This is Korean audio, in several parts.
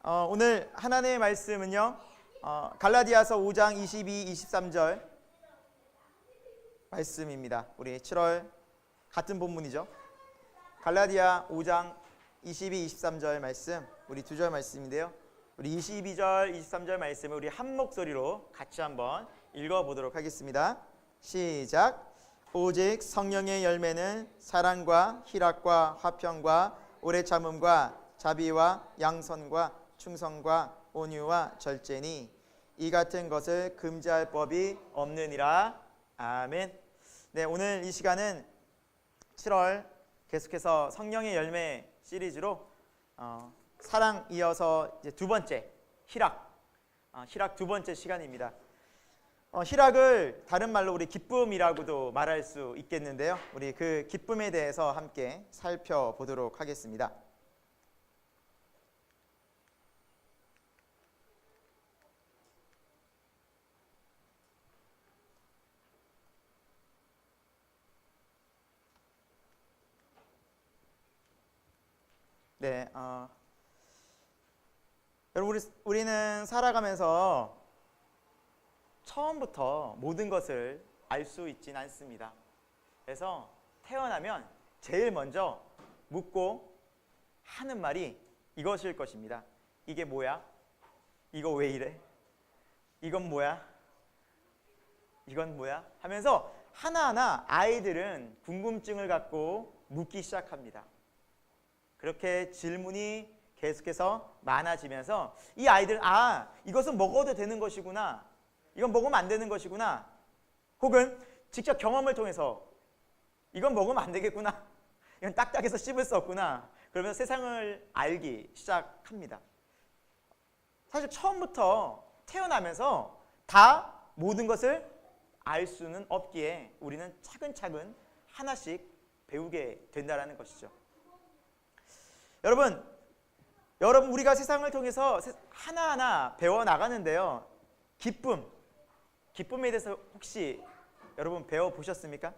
오늘 하나님의 말씀은요, 갈라디아서 5장 22, 23절 말씀입니다. 우리 7월 같은 본문이죠. 갈라디아 5장 22, 23절 말씀, 우리 두 절 말씀인데요. 우리 22절, 23절 말씀을 우리 한 목소리로 같이 한번 읽어보도록 하겠습니다. 시작. 오직 성령의 열매는 사랑과 희락과 화평과 오래 참음과 자비와 양선과 충성과 온유와 절제니 이 같은 것을 금지할 법이 없느니라. 아멘. 네, 오늘 이 시간은 7월 계속해서 성령의 열매 시리즈로 사랑 이어서 이제 두 번째 희락 두 번째 시간입니다. 희락을 다른 말로 우리 기쁨이라고도 말할 수 있겠는데요. 우리 그 기쁨에 대해서 함께 살펴보도록 하겠습니다. 네, 여러분 우리는 살아가면서 처음부터 모든 것을 알 수 있진 않습니다. 그래서 태어나면 제일 먼저 묻고 하는 말이 이것일 것입니다. 이게 뭐야? 이거 왜 이래? 이건 뭐야? 이건 뭐야? 하면서 하나하나 아이들은 궁금증을 갖고 묻기 시작합니다. 그렇게 질문이 계속해서 많아지면서 이 아이들은 이것은 먹어도 되는 것이구나, 이건 먹으면 안 되는 것이구나, 혹은 직접 경험을 통해서 이건 먹으면 안 되겠구나, 이건 딱딱해서 씹을 수 없구나, 그러면서 세상을 알기 시작합니다. 사실 처음부터 태어나면서 다 모든 것을 알 수는 없기에 우리는 차근차근 하나씩 배우게 된다는 것이죠. 여러분 우리가 세상을 통해서 하나하나 배워나가는데요. 기쁨에 대해서 혹시 여러분 배워보셨습니까?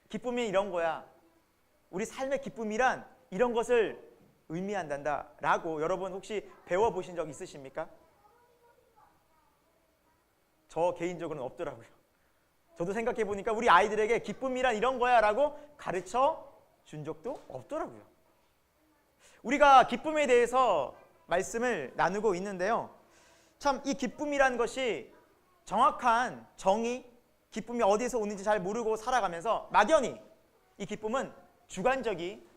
기쁨이 이런 거야, 우리 삶의 기쁨이란 이런 것을 의미한단다 라고 여러분 혹시 배워보신 적 있으십니까? 저 개인적으로는 없더라고요. 저도 생각해보니까 우리 아이들에게 기쁨이란 이런 거야 라고 가르쳐 준 적도 없더라고요. 우리가 기쁨에 대해서 말씀을 나누고 있는데요. 참 이 기쁨이라는 것이 정확한 정의, 기쁨이 어디서 오는지 잘 모르고 살아가면서 막연히 이 기쁨은 주관적인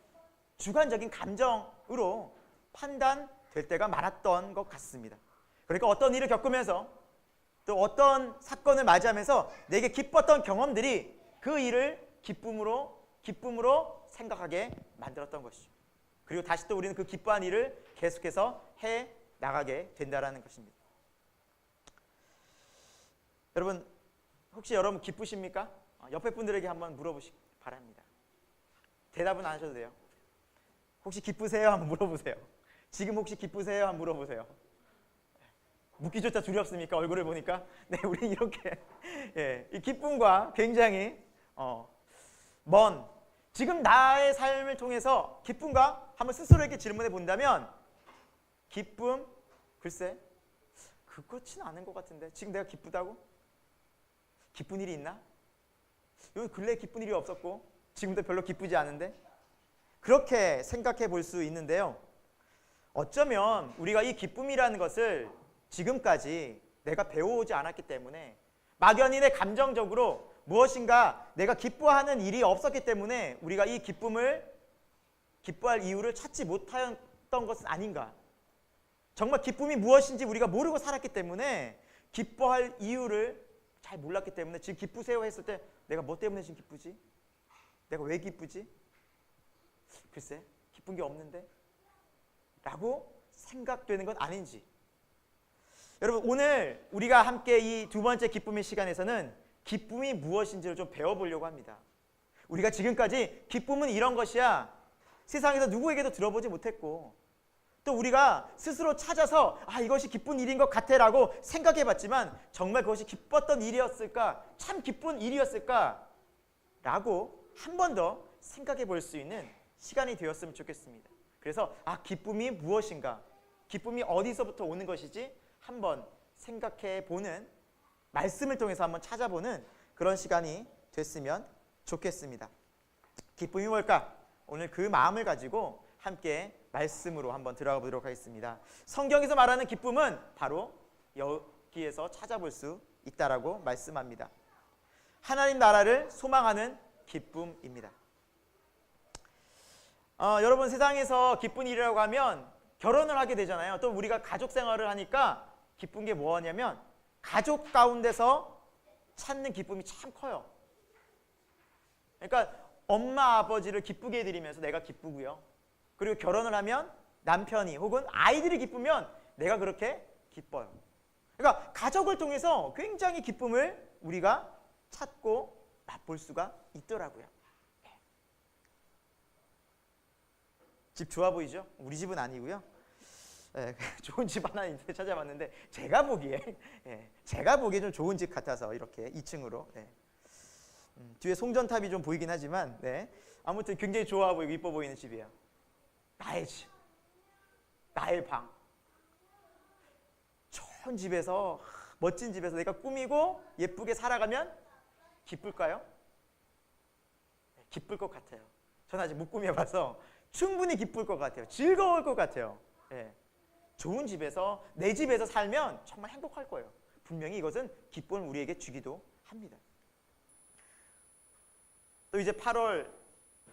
감정으로 판단될 때가 많았던 것 같습니다. 그러니까 어떤 일을 겪으면서 또 어떤 사건을 맞이하면서 내게 기뻤던 경험들이 그 일을 기쁨으로 생각하게 만들었던 것이죠. 그리고 다시 또 우리는 그 기뻐한 일을 계속해서 해 나가게 된다는 것입니다. 여러분 혹시 여러분 기쁘십니까? 옆에 분들에게 한번 물어보시기 바랍니다. 대답은 안 하셔도 돼요. 혹시 기쁘세요? 한번 물어보세요. 지금 혹시 기쁘세요? 한번 물어보세요. 묻기조차 두렵습니까? 얼굴을 보니까. 네, 우리 이렇게 이 기쁨과 굉장히 먼 지금 나의 삶을 통해서 기쁨과 한번 스스로에게 질문해 본다면 기쁨? 글쎄 그렇지는 않은 것 같은데 지금 내가 기쁘다고? 기쁜 일이 있나? 요 근래에 기쁜 일이 없었고 지금도 별로 기쁘지 않은데? 그렇게 생각해 볼 수 있는데요. 어쩌면 우리가 이 기쁨이라는 것을 지금까지 내가 배워오지 않았기 때문에 막연히 내 감정적으로 무엇인가 내가 기뻐하는 일이 없었기 때문에 우리가 이 기뻐할 이유를 찾지 못하였던 것은 아닌가. 정말 기쁨이 무엇인지 우리가 모르고 살았기 때문에 기뻐할 이유를 잘 몰랐기 때문에 지금 기쁘세요 했을 때 내가 뭐 때문에 지금 기쁘지? 내가 왜 기쁘지? 글쎄 기쁜 게 없는데? 라고 생각되는 건 아닌지. 여러분 오늘 우리가 함께 이 두 번째 기쁨의 시간에서는 기쁨이 무엇인지를 좀 배워보려고 합니다. 우리가 지금까지 기쁨은 이런 것이야 세상에서 누구에게도 들어보지 못했고 또 우리가 스스로 찾아서 이것이 기쁜 일인 것 같아 라고 생각해봤지만 정말 그것이 기뻤던 일이었을까? 참 기쁜 일이었을까? 라고 한 번 더 생각해 볼 수 있는 시간이 되었으면 좋겠습니다. 그래서 기쁨이 무엇인가? 기쁨이 어디서부터 오는 것이지? 한번 생각해 보는, 말씀을 통해서 한번 찾아보는 그런 시간이 됐으면 좋겠습니다. 기쁨이 뭘까? 오늘 그 마음을 가지고 함께 말씀으로 한번 들어가 보도록 하겠습니다. 성경에서 말하는 기쁨은 바로 여기에서 찾아볼 수 있다라고 말씀합니다. 하나님 나라를 소망하는 기쁨입니다. 여러분, 세상에서 기쁜 일이라고 하면 결혼을 하게 되잖아요. 또 우리가 가족 생활을 하니까 기쁜 게 뭐냐면 가족 가운데서 찾는 기쁨이 참 커요. 그러니까 엄마 아버지를 기쁘게 해드리면서 내가 기쁘고요. 그리고 결혼을 하면 남편이 혹은 아이들이 기쁘면 내가 그렇게 기뻐요. 그러니까 가족을 통해서 굉장히 기쁨을 우리가 찾고 맛볼 수가 있더라고요. 집 좋아 보이죠? 우리 집은 아니고요. 좋은 집 하나 인터넷 찾아봤는데 제가 보기에 좀 좋은 집 같아서 이렇게 2층으로 뒤에 송전탑이 좀 보이긴 하지만 아무튼 굉장히 좋아 보이고 이뻐 보이는 집이에요. 나의 집, 나의 방, 좋은 집에서, 멋진 집에서 내가 꾸미고 예쁘게 살아가면 기쁠까요? 기쁠 것 같아요. 저는 아직 못 꾸며봐서 충분히 기쁠 것 같아요. 즐거울 것 같아요. 좋은 집에서, 내 집에서 살면 정말 행복할 거예요. 분명히 이것은 기쁨을 우리에게 주기도 합니다. 또 이제 8월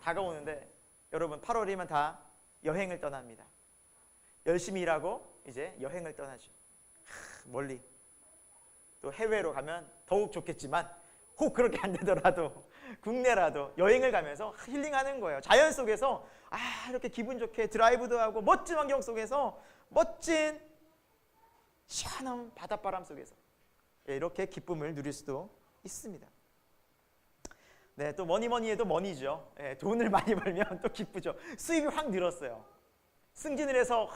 다가오는데 여러분, 8월이면 다 여행을 떠납니다. 열심히 일하고 이제 여행을 떠나죠. 멀리 또 해외로 가면 더욱 좋겠지만 혹 그렇게 안 되더라도 국내라도 여행을 가면서 힐링하는 거예요. 자연 속에서 이렇게 기분 좋게 드라이브도 하고 멋진 환경 속에서 멋진 시원한 바닷바람 속에서 이렇게 기쁨을 누릴 수도 있습니다. 또 뭐니 해도 머니죠. 돈을 많이 벌면 또 기쁘죠. 수입이 확 늘었어요. 승진을 해서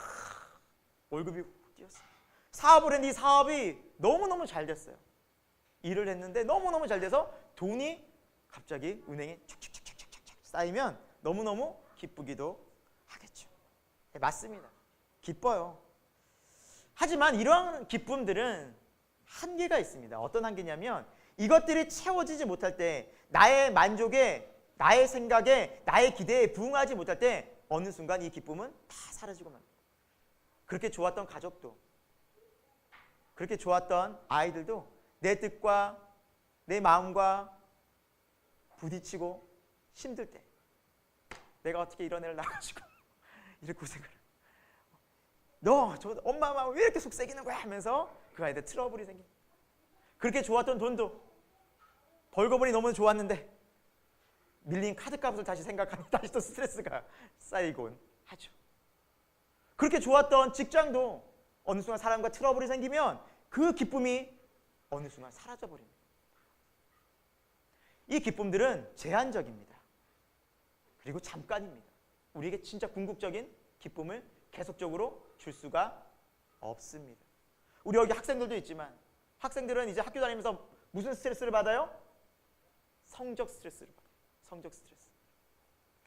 월급이 뛰었어요. 사업을 했는데 이 사업이 너무너무 잘 됐어요. 일을 했는데 너무너무 잘 돼서 돈이 갑자기 은행에 촥촥촥촥촥 쌓이면 너무너무 기쁘기도 하겠죠. 맞습니다. 기뻐요. 하지만 이러한 기쁨들은 한계가 있습니다. 어떤 한계냐면 이것들이 채워지지 못할 때, 나의 만족에, 나의 생각에, 나의 기대에 부응하지 못할 때 어느 순간 이 기쁨은 다 사라지고 맙니다. 그렇게 좋았던 가족도, 그렇게 좋았던 아이들도 내 뜻과 내 마음과 부딪히고 힘들 때, 내가 어떻게 이런 애를 낳아가지고 이렇게 고생을, 저 엄마 마음 왜 이렇게 속삭이는 거야 하면서 그 아이들 트러블이 생깁니다. 그렇게 좋았던 돈도 벌고 보니 너무 좋았는데 밀린 카드값을 다시 생각하면 다시 또 스트레스가 쌓이곤 하죠. 그렇게 좋았던 직장도 어느 순간 사람과 트러블이 생기면 그 기쁨이 어느 순간 사라져버립니다. 이 기쁨들은 제한적입니다. 그리고 잠깐입니다. 우리에게 진짜 궁극적인 기쁨을 계속적으로 줄 수가 없습니다. 우리 여기 학생들도 있지만 학생들은 이제 학교 다니면서 무슨 스트레스를 받아요? 성적 스트레스를 받아요. 성적 스트레스.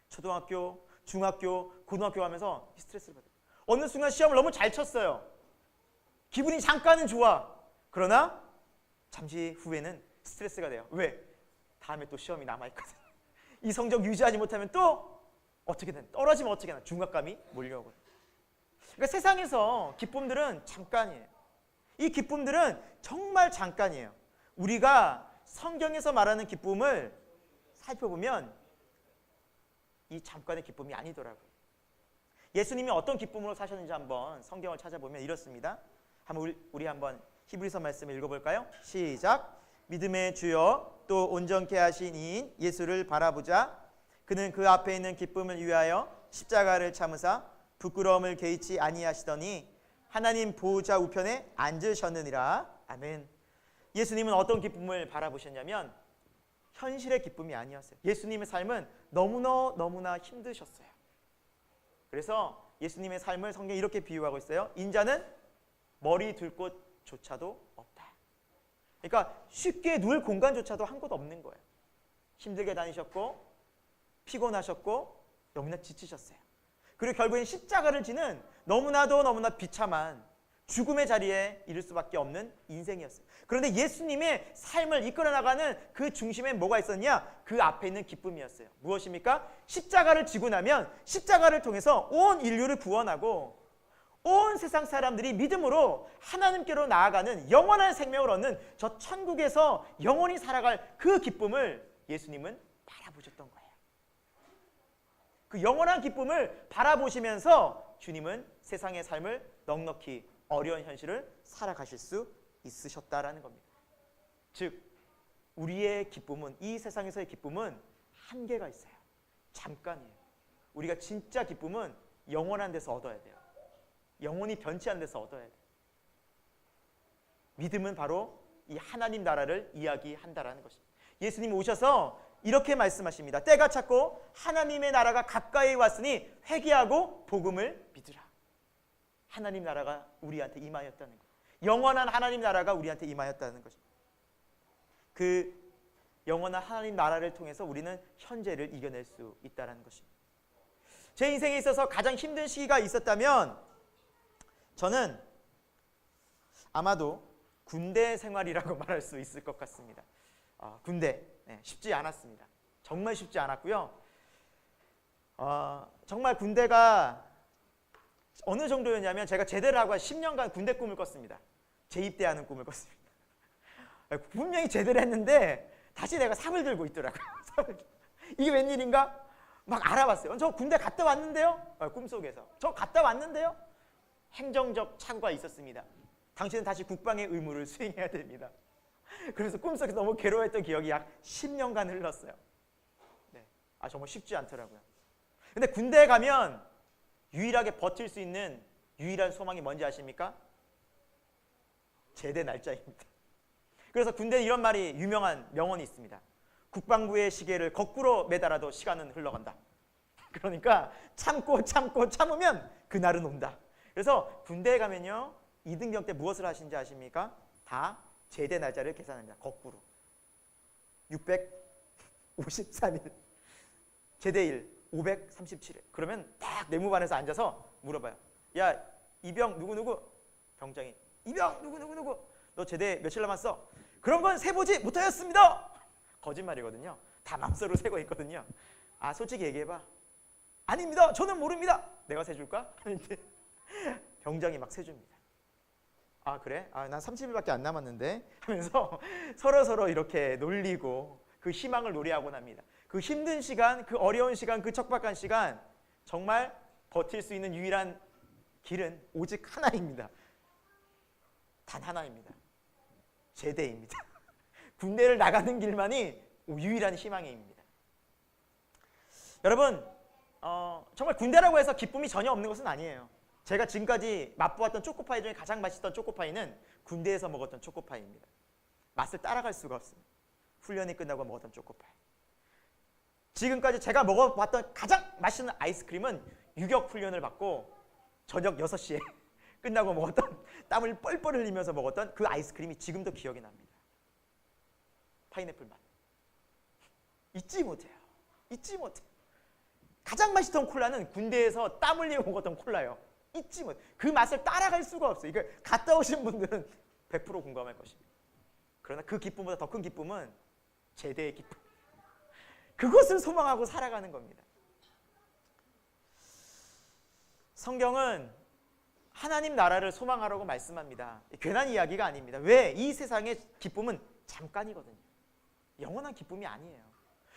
초등학교, 중학교, 고등학교 가면서 스트레스를 받아요. 어느 순간 시험을 너무 잘 쳤어요. 기분이 잠깐은 좋아. 그러나 잠시 후에는 스트레스가 돼요. 왜? 다음에 또 시험이 남아있거든. 이 성적 유지하지 못하면 또 어떻게든 떨어지면 어떻게 하나 중압감이 몰려오거든. 그러니까 세상에서 기쁨들은 잠깐이에요. 이 기쁨들은 정말 잠깐이에요. 우리가 성경에서 말하는 기쁨을 살펴보면 이 잠깐의 기쁨이 아니더라고요. 예수님이 어떤 기쁨으로 사셨는지 한번 성경을 찾아보면 이렇습니다. 우리 한번 히브리서 말씀을 읽어볼까요? 시작. 믿음의 주여 또 온전케 하신 이인 예수를 바라보자. 그는 그 앞에 있는 기쁨을 위하여 십자가를 참으사 부끄러움을 개의치 아니하시더니 하나님 보호자 우편에 앉으셨느니라. 아멘. 예수님은 어떤 기쁨을 바라보셨냐면 현실의 기쁨이 아니었어요. 예수님의 삶은 너무나 힘드셨어요. 그래서 예수님의 삶을 성경이 이렇게 비유하고 있어요. 인자는 머리 둘 곳조차도 없다. 그러니까 쉽게 누울 공간조차도 한 곳 없는 거예요. 힘들게 다니셨고 피곤하셨고 너무나 지치셨어요. 그리고 결국엔 십자가를 지는 너무나 비참한 죽음의 자리에 이를 수밖에 없는 인생이었어요. 그런데 예수님의 삶을 이끌어 나가는 그 중심에 뭐가 있었냐? 그 앞에 있는 기쁨이었어요. 무엇입니까? 십자가를 지고 나면 십자가를 통해서 온 인류를 구원하고 온 세상 사람들이 믿음으로 하나님께로 나아가는 영원한 생명을 얻는 저 천국에서 영원히 살아갈 그 기쁨을 예수님은 바라보셨던 거예요. 그 영원한 기쁨을 바라보시면서 주님은 세상의 삶을 넉넉히 어려운 현실을 살아가실 수 있으셨다라는 겁니다. 즉 우리의 기쁨은, 이 세상에서의 기쁨은 한계가 있어요. 잠깐이에요. 우리가 진짜 기쁨은 영원한 데서 얻어야 돼요. 영원히 변치 않는 데서 얻어야 돼요. 믿음은 바로 이 하나님 나라를 이야기한다라는 것입니다. 예수님이 오셔서 이렇게 말씀하십니다. 때가 찼고 하나님의 나라가 가까이 왔으니 회개하고 복음을 믿으라. 하나님 나라가 우리한테 임하였다는 것. 영원한 하나님 나라가 우리한테 임하였다는 것입니다. 그 영원한 하나님 나라를 통해서 우리는 현재를 이겨낼 수 있다는 것입니다. 제 인생에 있어서 가장 힘든 시기가 있었다면 저는 아마도 군대 생활이라고 말할 수 있을 것 같습니다. 군대 쉽지 않았습니다. 정말 쉽지 않았고요. 정말 군대가 어느 정도였냐면 제가 제대를 하고 10년간 군대 꿈을 꿨습니다. 재입대하는 꿈을 꿨습니다. 분명히 제대를 했는데 다시 내가 삽을 들고 있더라고요. 이게 웬일인가? 막 알아봤어요. 저 군대 갔다 왔는데요? 꿈속에서. 저 갔다 왔는데요? 행정적 착오가 있었습니다. 당신은 다시 국방의 의무를 수행해야 됩니다. 그래서 꿈속에서 너무 괴로워했던 기억이 약 10년간 흘렀어요. 네. 정말 쉽지 않더라고요. 근데 군대에 가면 유일하게 버틸 수 있는 유일한 소망이 뭔지 아십니까? 제대 날짜입니다. 그래서 군대에 이런 말이 유명한 명언이 있습니다. 국방부의 시계를 거꾸로 매달아도 시간은 흘러간다. 그러니까 참으면 그날은 온다. 그래서 군대에 가면요 2등병 때 무엇을 하신지 아십니까? 다 제대 날짜를 계산합니다. 거꾸로 653일 제대일 537일. 그러면 딱 내무반에서 앉아서 물어봐요. 야 이병 누구누구? 병장이 이병 누구누구? 너 제대 며칠 남았어? 그런 건 세보지 못하였습니다. 거짓말이거든요. 다 맘속으로 세고 있거든요. 솔직히 얘기해봐. 아닙니다. 저는 모릅니다. 내가 세줄까? 병장이 막 세줍니다. 그래? 난 30일밖에 안 남았는데 하면서 서로 이렇게 놀리고 그 희망을 노래하곤 합니다. 그 힘든 시간, 그 어려운 시간, 그 척박한 시간 정말 버틸 수 있는 유일한 길은 오직 하나입니다. 단 하나입니다. 제대입니다. 군대를 나가는 길만이 유일한 희망입니다. 여러분 정말 군대라고 해서 기쁨이 전혀 없는 것은 아니에요. 제가 지금까지 맛보았던 초코파이 중에 가장 맛있던 초코파이는 군대에서 먹었던 초코파이입니다. 맛을 따라갈 수가 없습니다. 훈련이 끝나고 먹었던 초코파이. 지금까지 제가 먹어봤던 가장 맛있는 아이스크림은 유격 훈련을 받고 저녁 6시에 끝나고 먹었던 땀을 뻘뻘 흘리면서 먹었던 그 아이스크림이 지금도 기억이 납니다. 파인애플 맛. 잊지 못해요. 가장 맛있던 콜라는 군대에서 땀 흘리고 먹었던 콜라예요. 잊지 못. 그 맛을 따라갈 수가 없어요. 이거 갔다 오신 분들은 100% 공감할 것입니다. 그러나 그 기쁨보다 더 큰 기쁨은 제대의 기쁨. 그것을 소망하고 살아가는 겁니다. 성경은 하나님 나라를 소망하라고 말씀합니다. 괜한 이야기가 아닙니다. 왜? 이 세상의 기쁨은 잠깐이거든요. 영원한 기쁨이 아니에요.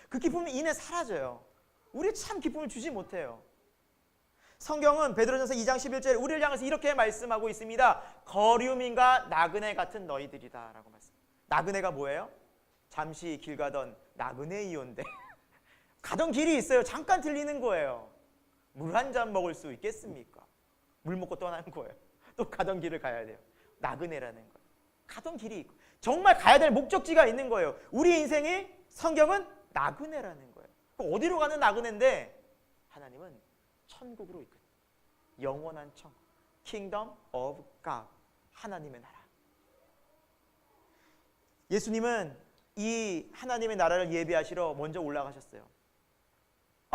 그 기쁨이 이내 사라져요. 우리 참 기쁨을 주지 못해요. 성경은 베드로전서 2장 11절에 우리를 향해서 이렇게 말씀하고 있습니다. 거류민과 나그네 같은 너희들이다 라고 말씀합니다. 나그네가 뭐예요? 잠시 길 가던 나그네이온데 가던 길이 있어요. 잠깐 들리는 거예요. 물 한 잔 먹을 수 있겠습니까? 물 먹고 떠나는 거예요. 또 가던 길을 가야 돼요. 나그네라는 거예요. 가던 길이 있고 정말 가야 될 목적지가 있는 거예요. 우리 인생이 성경은 나그네라는 거예요. 어디로 가는 나그네인데 하나님은 천국으로 이끌 영원한 청 Kingdom of God 하나님의 나라. 예수님은 이 하나님의 나라를 예비하시러 먼저 올라가셨어요.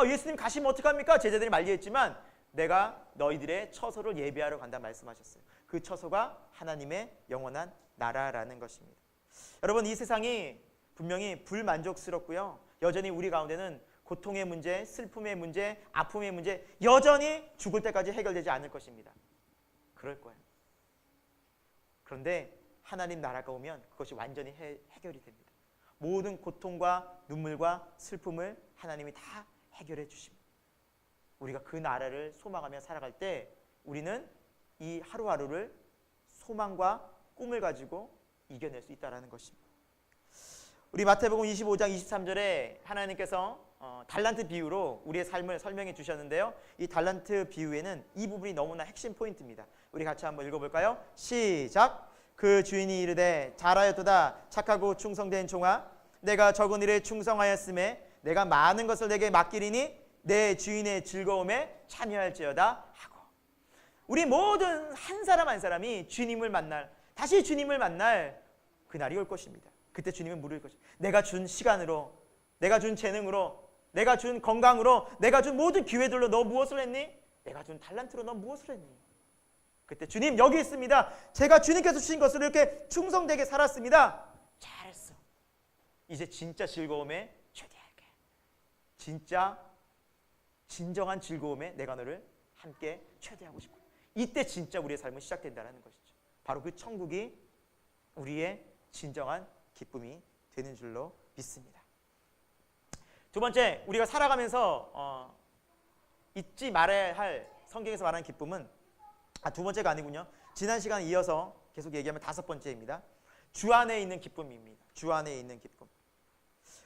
예수님 가시면 어떡합니까? 제자들이 만리했지만 내가 너희들의 처소를 예비하러 간다 말씀하셨어요. 그 처소가 하나님의 영원한 나라라는 것입니다. 여러분, 이 세상이 분명히 불만족스럽고요. 여전히 우리 가운데는 고통의 문제, 슬픔의 문제, 아픔의 문제 여전히 죽을 때까지 해결되지 않을 것입니다. 그럴 거예요. 그런데 하나님 나라가 오면 그것이 완전히 해결이 됩니다. 모든 고통과 눈물과 슬픔을 하나님이 다 해결해 주십니다. 우리가 그 나라를 소망하며 살아갈 때 우리는 이 하루하루를 소망과 꿈을 가지고 이겨낼 수 있다는 것입니다. 우리 마태복음 25장 23절에 하나님께서 달란트 비유로 우리의 삶을 설명해 주셨는데요. 이 달란트 비유에는 이 부분이 너무나 핵심 포인트입니다. 우리 같이 한번 읽어볼까요? 시작! 그 주인이 이르되 잘하였도다 착하고 충성된 종아 내가 적은 일에 충성하였음에 내가 많은 것을 내게 맡기리니 내 주인의 즐거움에 참여할지어다 하고, 우리 모든 한 사람 한 사람이 주님을 만날, 다시 주님을 만날 그날이 올 것입니다. 그때 주님은 물을 것입니다. 내가 준 시간으로, 내가 준 재능으로, 내가 준 건강으로, 내가 준 모든 기회들로 너 무엇을 했니? 내가 준 달란트로 너 무엇을 했니? 그때 주님 여기 있습니다. 제가 주님께서 주신 것을 이렇게 충성되게 살았습니다. 잘했어. 이제 진짜 즐거움에 초대할게. 진정한 즐거움에 내가 너를 함께 초대하고 싶고, 이때 진짜 우리의 삶은 시작된다는 것이죠. 바로 그 천국이 우리의 진정한 기쁨이 되는 줄로 믿습니다. 두 번째, 우리가 살아가면서 잊지 말아야 할 성경에서 말하는 기쁨은 두 번째가 아니군요. 지난 시간에 이어서 계속 얘기하면 다섯 번째입니다. 주 안에 있는 기쁨입니다. 주 안에 있는 기쁨.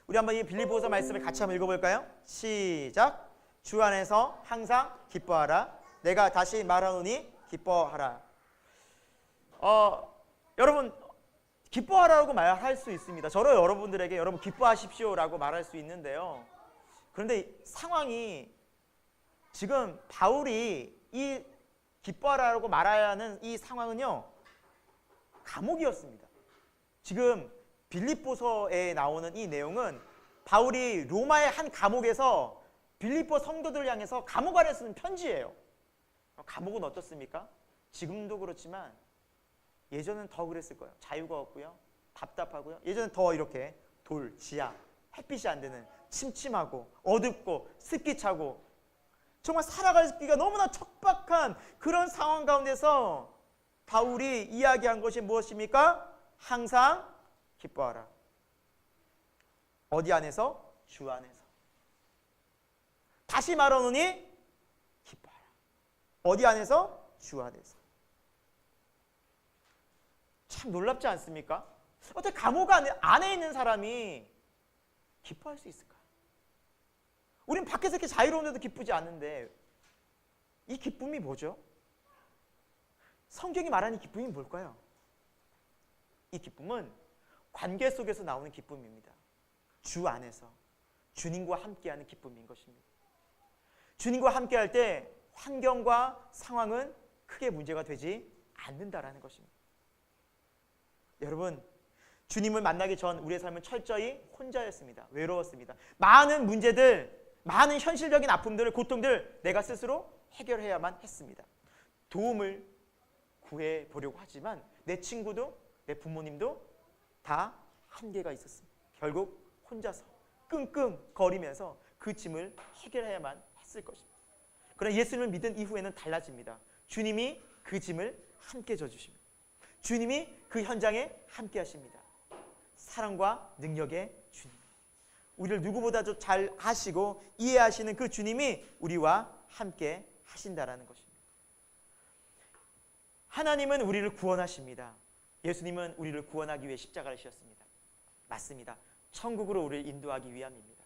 우리 한번 이 빌립보서 말씀을 같이 한번 읽어볼까요? 시작! 주 안에서 항상 기뻐하라. 내가 다시 말하노니 기뻐하라. 여러분, 기뻐하라고 말할 수 있습니다. 저로 여러분들에게 여러분 기뻐하십시오라고 말할 수 있는데요. 그런데 상황이 지금 바울이 이 기뻐하라고 말해야 하는 이 상황은요, 감옥이었습니다. 지금 빌립보서에 나오는 이 내용은 바울이 로마의 한 감옥에서 빌립보 성도들을 향해서 감옥 안에 쓰는 편지예요. 감옥은 어떻습니까? 지금도 그렇지만 예전은 더 그랬을 거예요. 자유가 없고요, 답답하고요. 예전엔 더 이렇게 돌, 지하, 햇빛이 안 되는 침침하고 어둡고 습기 차고 정말 살아가기가 너무나 척박한 그런 상황 가운데서 바울이 이야기한 것이 무엇입니까? 항상 기뻐하라. 어디 안에서? 주 안에서. 다시 말하노니 기뻐하라. 어디 안에서? 주 안에서. 참 놀랍지 않습니까? 어떻게 감옥 안에 있는 사람이 기뻐할 수 있을까? 우린 밖에서 이렇게 자유로운데도 기쁘지 않는데 이 기쁨이 뭐죠? 성경이 말하는 이 기쁨이 뭘까요? 이 기쁨은 관계 속에서 나오는 기쁨입니다. 주 안에서 주님과 함께하는 기쁨인 것입니다. 주님과 함께할 때 환경과 상황은 크게 문제가 되지 않는다라는 것입니다. 여러분, 주님을 만나기 전 우리의 삶은 철저히 혼자였습니다. 외로웠습니다. 많은 문제들, 많은 현실적인 아픔들, 고통들 내가 스스로 해결해야만 했습니다. 도움을 구해보려고 하지만 내 친구도 내 부모님도 다 한계가 있었습니다. 결국 혼자서 끙끙거리면서 그 짐을 해결해야만 했을 것입니다. 그러나 예수님을 믿은 이후에는 달라집니다. 주님이 그 짐을 함께 져주십니다. 주님이 그 현장에 함께 하십니다. 사랑과 능력의 주님. 우리를 누구보다도 잘 아시고 이해하시는 그 주님이 우리와 함께 하신다라는 것입니다. 하나님은 우리를 구원하십니다. 예수님은 우리를 구원하기 위해 십자가를 지셨습니다. 맞습니다. 천국으로 우리를 인도하기 위함입니다.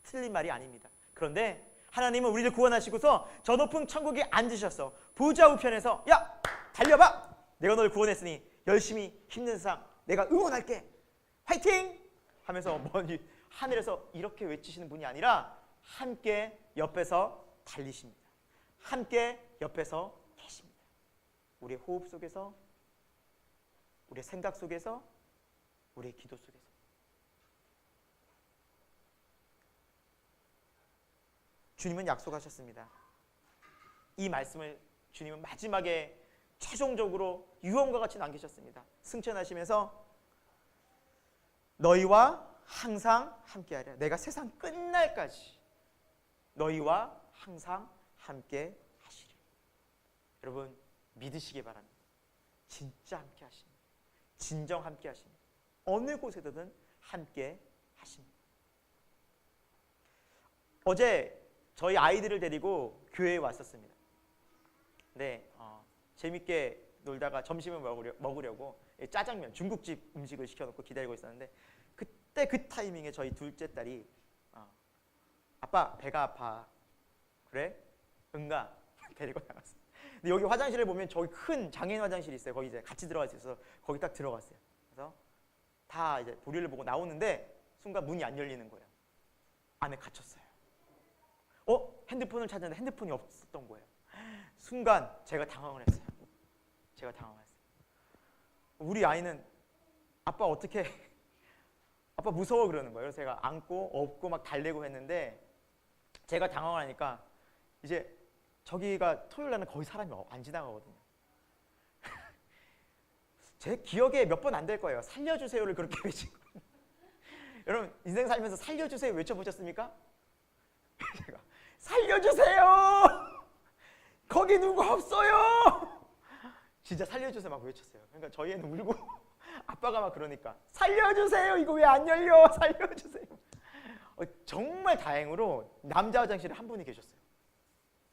틀린 말이 아닙니다. 그런데 하나님은 우리를 구원하시고서 저 높은 천국에 앉으셔서 부자 우편에서 야! 달려봐! 내가 너를 구원했으니 열심히 힘든 세상 내가 응원할게! 화이팅! 하면서 먼 하늘에서 이렇게 외치시는 분이 아니라 함께 옆에서 달리십니다. 함께 옆에서 계십니다. 우리의 호흡 속에서, 우리의 생각 속에서, 우리의 기도 속에서. 주님은 약속하셨습니다. 이 말씀을 주님은 마지막에 최종적으로 유언과 같이 남기셨습니다. 승천하시면서 너희와 항상 함께하리라. 내가 세상 끝날까지 너희와 항상 함께 하시리. 여러분 믿으시기 바랍니다. 진짜 함께 하십니다. 진정 함께 하십니다. 어느 곳에든 함께 하십니다. 어제 저희 아이들을 데리고 교회에 왔었습니다. 네, 재밌게 놀다가 점심을 먹으려고 짜장면, 중국집 음식을 시켜놓고 기다리고 있었는데 그때 그 타이밍에 저희 둘째 딸이 아빠 배가 아파. 그래? 응가. 데리고 나갔어요. 근데 여기 화장실을 보면 저기 큰 장애인 화장실이 있어요. 거기 이제 같이 들어갈 수 있어서 거기 딱 들어갔어요. 그래서 다 이제 볼일을 보고 나오는데 순간 문이 안 열리는 거예요. 안에 갇혔어요. 핸드폰을 찾았는데 핸드폰이 없었던 거예요. 순간 제가 당황을 했어요. 제가 당황했어요. 우리 아이는 아빠 어떻게 아빠 무서워 그러는 거예요. 그래서 제가 안고 업고 막 달래고 했는데 제가 당황을 하니까 이제 저기가 토요일 날은 거의 사람이 안 지나가거든요. 제 기억에 몇 번 안 될 거예요. 살려주세요를 그렇게 외친 거예요. 여러분 인생 살면서 살려주세요 외쳐보셨습니까? 제가 살려주세요! 거기 누구 없어요! 진짜 살려주세요 막 외쳤어요. 그러니까 저희 애는 울고 아빠가 막 그러니까 살려주세요! 이거 왜 안 열려! 살려주세요! 정말 다행으로 남자 화장실에 한 분이 계셨어요.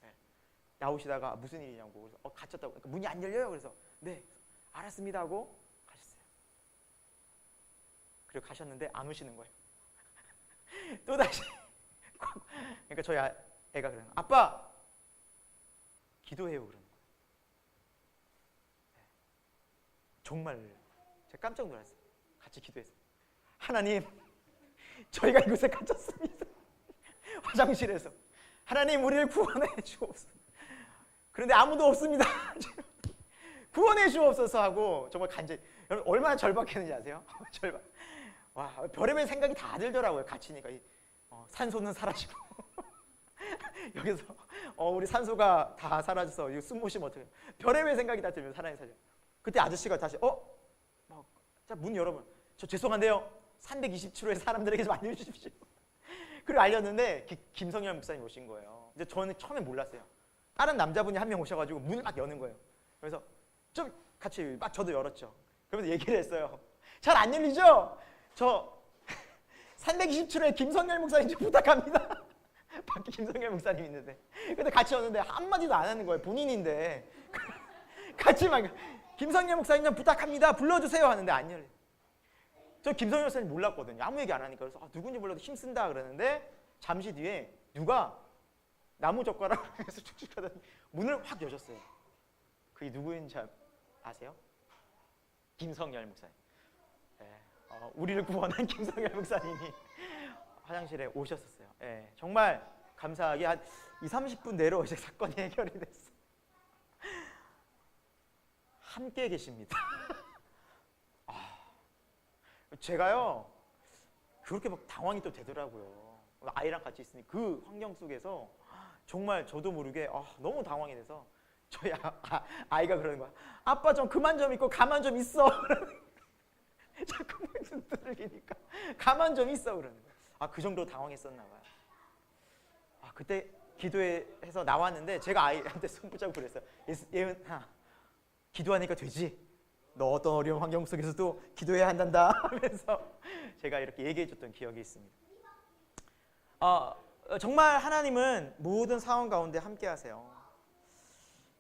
네. 나오시다가 무슨 일이냐고 그래서 갇혔다고. 그러니까 문이 안 열려요. 그래서 네 알았습니다 하고 가셨어요. 그리고 가셨는데 안 오시는 거예요. 또다시 그러니까 저희 애가 그래요. 아빠 기도해요 그러는 거예요. 네. 정말 제가 깜짝 놀랐어요. 같이 기도했어요. 하나님 저희가 이곳에 갇혔습니다. 화장실에서 하나님 우리를 구원해 주옵소서. 그런데 아무도 없습니다. 구원해 주옵소서 하고 정말 간절히. 여러분 얼마나 절박했는지 아세요? 절박. 와 별의별 생각이 다 들더라고요. 갇히니까 산소는 사라지고 여기서 우리 산소가 다 사라져서 이거 숨 못 쉬면 어떡해. 별의별 생각이 다 들면서 하나님 살려. 그때 아저씨가 다시 자 문 여러분 저 죄송한데요 320km의 사람들에게 좀 알려주십시오. 그리고 알렸는데 김성열 목사님 오신 거예요. 근데 저는 처음에 몰랐어요. 다른 남자분이 한 명 오셔가지고 문을 막 여는 거예요. 그래서 좀 같이 막 저도 열었죠. 그러면서 얘기를 했어요. 잘 안 열리죠? 저 320km의 김성열 목사님 좀 부탁합니다. 밖에 김성열 목사님 있는데. 근데 같이 오는데 한마디도 안 하는 거예요. 본인인데. 같이 막 김성열 목사님 좀 부탁합니다. 불러주세요 하는데 안 열려요. 저 김성열 목사님 몰랐거든요. 아무 얘기 안 하니까. 그래서 누군지 몰라도 힘쓴다 그러는데 잠시 뒤에 누가 나무 젓가락에서 쭉쭉 하더니 문을 확 여셨어요. 그게 누구인지 아세요? 김성열 목사님. 네, 우리를 구원한 김성열 목사님이 화장실에 오셨었어요. 네, 정말 감사하게 한 20-30분 내로 이제 사건이 해결이 됐어요. 함께 계십니다. 제가요 그렇게 막 당황이 또 되더라고요. 아이랑 같이 있으니 그 환경 속에서 정말 저도 모르게 너무 당황이 돼서 저희 아이가 그러는 거야. 아빠 좀 그만 좀 있고 가만 좀 있어. 자꾸만 눈 들리니까 가만 좀 있어 그러는 거야. 그 정도로 당황했었나 봐요. 그때 기도해서 나왔는데 제가 아이한테 손 붙잡고 그랬어요. 예은아 기도하니까 되지? 너 어떤 어려운 환경 속에서도 기도해야 한단다 하면서 제가 이렇게 얘기해줬던 기억이 있습니다. 정말 하나님은 모든 상황 가운데 함께 하세요.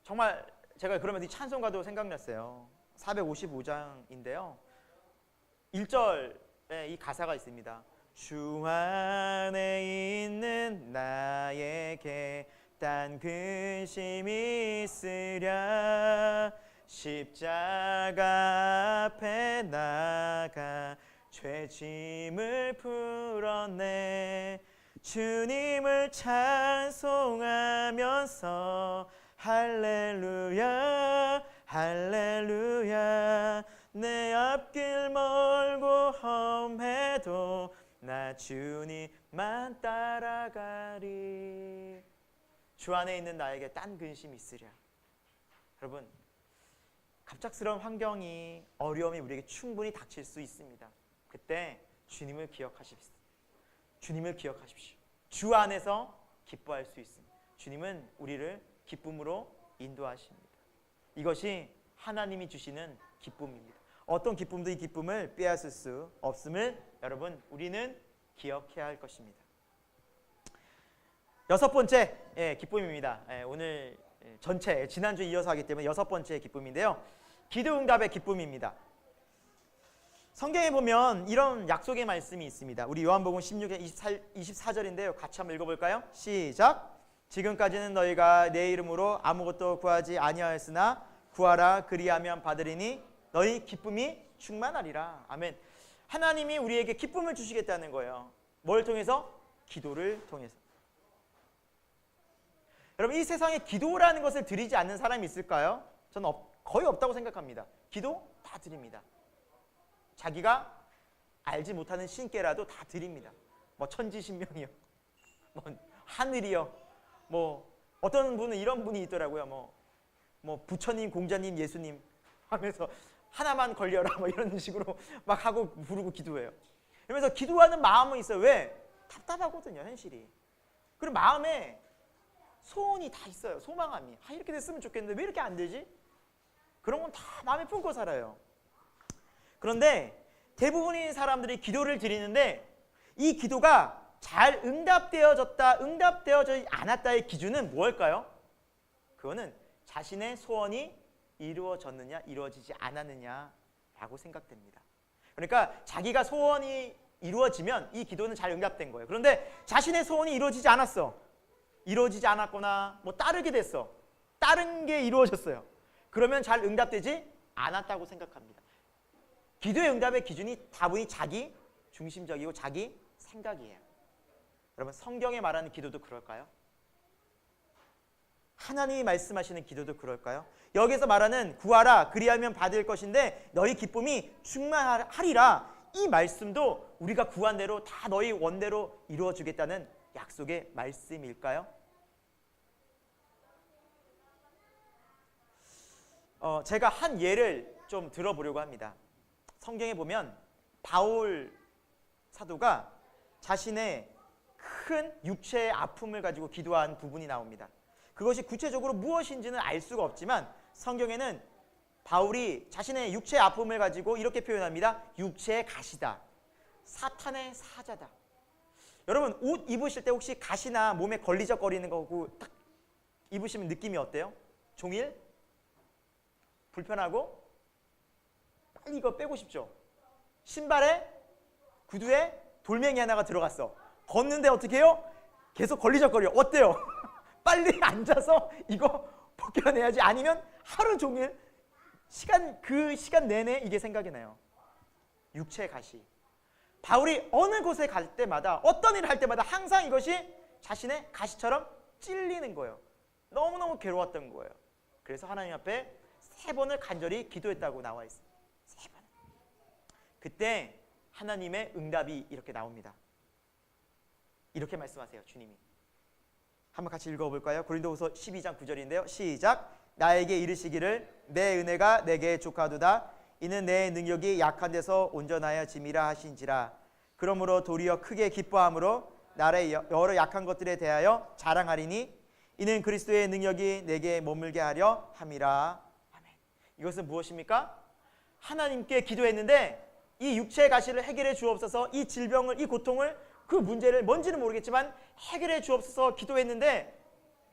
정말 제가 그러면서 이 찬송가도 생각났어요. 455장인데요. 1절에 이 가사가 있습니다. 주 안에 있는 나에게 딴 근심이 있으랴 십자가 앞에 나가 죄짐을 풀었네. 주님을 찬송하면서 할렐루야 할렐루야 내 앞길 멀고 험해도 나 주님만 따라가리. 주 안에 있는 나에게 딴 근심이 있으랴. 여러분, 갑작스러운 환경이, 어려움이 우리에게 충분히 닥칠 수 있습니다. 그때 주님을 기억하십시오. 주님을 기억하십시오. 주 안에서 기뻐할 수 있습니다. 주님은 우리를 기쁨으로 인도하십니다. 이것이 하나님이 주시는 기쁨입니다. 어떤 기쁨도 이 기쁨을 빼앗을 수 없음을 여러분 우리는 기억해야 할 것입니다. 여섯 번째 기쁨입니다. 오늘 전체 지난주 이어서 하기 때문에 여섯 번째 기쁨인데요. 기도응답의 기쁨입니다. 성경에 보면 이런 약속의 말씀이 있습니다. 우리 요한복음 16장 24절인데요. 같이 한번 읽어볼까요? 시작. 지금까지는 너희가 내 이름으로 아무것도 구하지 아니하였으나 구하라 그리하면 받으리니 너희 기쁨이 충만하리라. 아멘. 하나님이 우리에게 기쁨을 주시겠다는 거예요. 뭘 통해서? 기도를 통해서. 여러분, 이 세상에 기도라는 것을 드리지 않는 사람이 있을까요? 저는 거의 없다고 생각합니다. 기도 다 드립니다. 자기가 알지 못하는 신께라도 다 드립니다. 뭐 천지신명이요, 뭐 하늘이요, 뭐 어떤 분은 이런 분이 있더라고요. 뭐 부처님, 공자님, 예수님 하면서 하나만 걸려라 뭐 이런 식으로 막 하고 부르고 기도해요. 그러면서 기도하는 마음은 있어요. 왜? 답답하거든요, 현실이. 그리고 마음에 소원이 다 있어요. 소망함이. 이렇게 됐으면 좋겠는데 왜 이렇게 안 되지? 그런 건 다 마음에 품고 살아요. 그런데 대부분의 사람들이 기도를 드리는데 이 기도가 잘 응답되어졌다, 응답되어지지 않았다의 기준은 무엇일까요? 그거는 자신의 소원이 이루어졌느냐, 이루어지지 않았느냐라고 생각됩니다. 그러니까 자기가 소원이 이루어지면 이 기도는 잘 응답된 거예요. 그런데 자신의 소원이 이루어지지 않았어. 이루어지지 않았거나 뭐 따르게 됐어. 다른 게 이루어졌어요. 그러면 잘 응답되지 않았다고 생각합니다. 기도의 응답의 기준이 다분히 자기 중심적이고 자기 생각이에요. 여러분, 성경에 말하는 기도도 그럴까요? 하나님이 말씀하시는 기도도 그럴까요? 여기서 말하는 구하라 그리하면 받을 것인데 너희 기쁨이 충만하리라, 이 말씀도 우리가 구한 대로 다 너희 원대로 이루어주겠다는 약속의 말씀일까요? 제가 한 예를 좀 들어보려고 합니다. 성경에 보면 바울 사도가 자신의 큰 육체의 아픔을 가지고 기도한 부분이 나옵니다. 그것이 구체적으로 무엇인지는 알 수가 없지만 성경에는 바울이 자신의 육체의 아픔을 가지고 이렇게 표현합니다. 육체의 가시다. 사탄의 사자다. 여러분, 옷 입으실 때 혹시 가시나 몸에 걸리적거리는 거고 딱 입으시면 느낌이 어때요? 종일 불편하고 빨리 이거 빼고 싶죠? 신발에 구두에 돌멩이 하나가 들어갔어. 걷는데 어떻게 해요? 계속 걸리적거려. 어때요? 빨리 앉아서 이거 벗겨내야지. 아니면 하루 종일 그 시간 내내 이게 생각이 나요. 육체의 가시. 바울이 어느 곳에 갈 때마다, 어떤 일을 할 때마다 항상 이것이 자신의 가시처럼 찔리는 거예요. 너무너무 괴로웠던 거예요. 그래서 하나님 앞에 3번을 간절히 기도했다고 나와 있어요. 3번. 그때 하나님의 응답이 이렇게 나옵니다. 이렇게 말씀하세요, 주님이. 한번 같이 읽어볼까요? 고린도후서 12장 9절인데요. 시작. 나에게 이르시기를 내 은혜가 내게 족하도다. 이는 내 능력이 약한 데서 온전하여 짐이라 하신지라. 그러므로 도리어 크게 기뻐함으로 나의 여러 약한 것들에 대하여 자랑하리니 이는 그리스도의 능력이 내게 머물게 하려 함이라. 아멘. 이것은 무엇입니까? 하나님께 기도했는데 이 육체의 가시를 해결해 주옵소서, 이 질병을, 이 고통을, 그 문제를 뭔지는 모르겠지만 해결해 주옵소서 기도했는데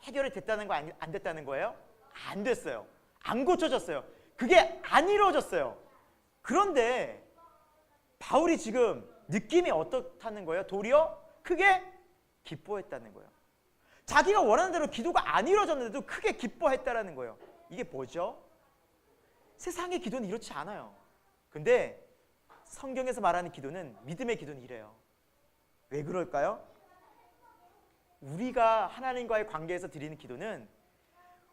해결이 됐다는 거 안 됐다는 거예요? 안 됐어요. 안 고쳐졌어요. 그게 안 이루어졌어요. 그런데 바울이 지금 느낌이 어떻다는 거예요? 도리어 크게 기뻐했다는 거예요. 자기가 원하는 대로 기도가 안 이루어졌는데도 크게 기뻐했다는 거예요. 이게 뭐죠? 세상의 기도는 이렇지 않아요. 근데 성경에서 말하는 기도는, 믿음의 기도는 이래요. 왜 그럴까요? 우리가 하나님과의 관계에서 드리는 기도는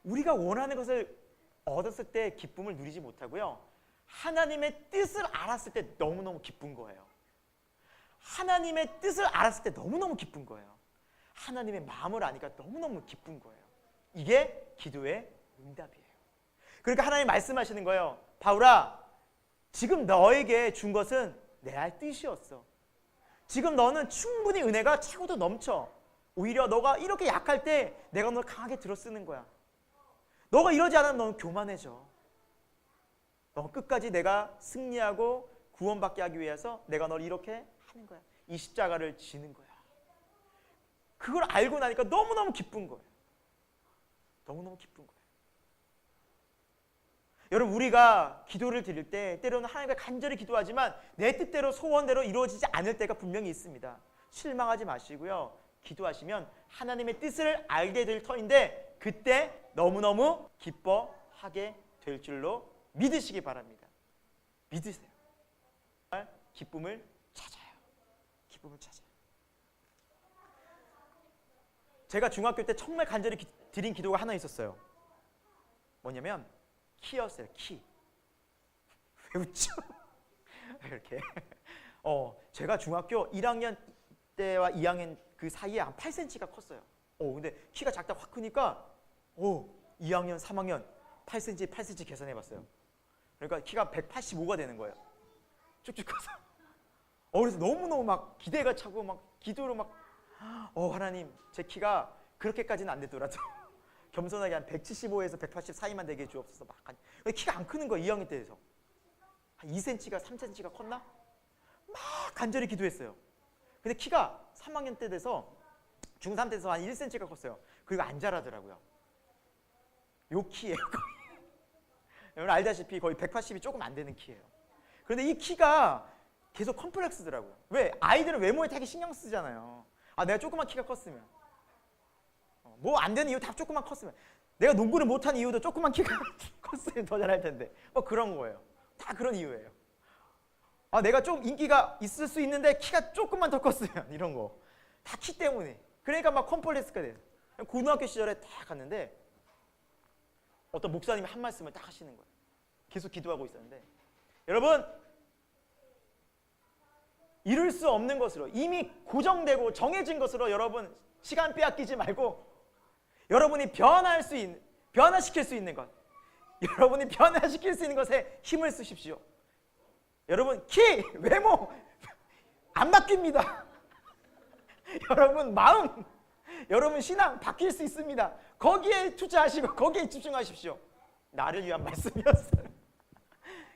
우리가 원하는 것을 얻었을 때 기쁨을 누리지 못하고요, 하나님의 뜻을 알았을 때 너무너무 기쁜 거예요. 하나님의 뜻을 알았을 때 너무너무 기쁜 거예요. 하나님의 마음을 아니까 너무너무 기쁜 거예요. 이게 기도의 응답이에요. 그러니까 하나님 말씀하시는 거예요. 바울아, 지금 너에게 준 것은 내 할 뜻이었어. 지금 너는 충분히 은혜가 차고도 넘쳐. 오히려 너가 이렇게 약할 때 내가 널 강하게 들어쓰는 거야. 너가 이러지 않으면 너는 교만해져. 너 끝까지 내가 승리하고 구원받게 하기 위해서 내가 널 이렇게 하는 거야. 이 십자가를 지는 거야. 그걸 알고 나니까 너무너무 기쁜 거예요. 너무너무 기쁜 거예요. 여러분, 우리가 기도를 드릴 때 때로는 하나님께 간절히 기도하지만 내 뜻대로 소원대로 이루어지지 않을 때가 분명히 있습니다. 실망하지 마시고요. 기도하시면 하나님의 뜻을 알게 될 터인데 그때 너무너무 기뻐하게 될 줄로 믿으시기 바랍니다. 믿으세요. 정말 기쁨을 찾아요. 기쁨을 찾아요. 제가 중학교 때 정말 간절히 드린 기도가 하나 있었어요. 뭐냐면 키였어요. 키. 왜 웃죠? 이렇게. 제가 중학교 1학년 때와 2학년 그 사이에 한 8cm가 컸어요. 근데 키가 작다 확 크니까 2학년, 3학년 8cm 계산해봤어요. 그러니까 키가 185가 되는 거예요. 쭉쭉 커서. 그래서 너무너무 막 기대가 차고 막 기도로 막 하나님, 제 키가 그렇게까지는 안 되더라도 겸손하게 한 175에서 180 사이만 되게 주옵소서. 막 키가 안 크는 거예요. 2학년 때에서 한 2cm가 3cm가 컸나? 막 간절히 기도했어요. 근데 키가 3학년 때 돼서 중3 때에서 한 1cm가 컸어요. 그리고 안 자라더라고요. 요 키예요. 여러분 알다시피 거의 180이 조금 안 되는 키예요. 그런데 이 키가 계속 컴플렉스더라고요. 왜? 아이들은 외모에 되게 신경 쓰잖아요. 내가 조그만 키가 컸으면, 뭐 안 되는 이유 다 조그만 컸으면, 내가 농구를 못한 이유도 조그만 키가 컸으면 더 잘할 텐데, 그런 거예요. 다 그런 이유예요. 내가 좀 인기가 있을 수 있는데 키가 조금만 더 컸으면, 이런 거 다 키 때문에. 그러니까 막 컴플렉스가 돼요. 고등학교 시절에 딱 갔는데 어떤 목사님이 한 말씀을 딱 하시는 거예요. 계속 기도하고 있었는데, 여러분, 이룰 수 없는 것으로, 이미 고정되고 정해진 것으로 여러분 시간 빼앗기지 말고 여러분이 변화시킬 수 있는 것, 여러분이 변화시킬 수 있는 것에 힘을 쓰십시오. 여러분, 키, 외모 안 바뀝니다. 여러분 마음, 여러분 신앙 바뀔 수 있습니다. 거기에 투자하시고 거기에 집중하십시오. 나를 위한 말씀이었어요.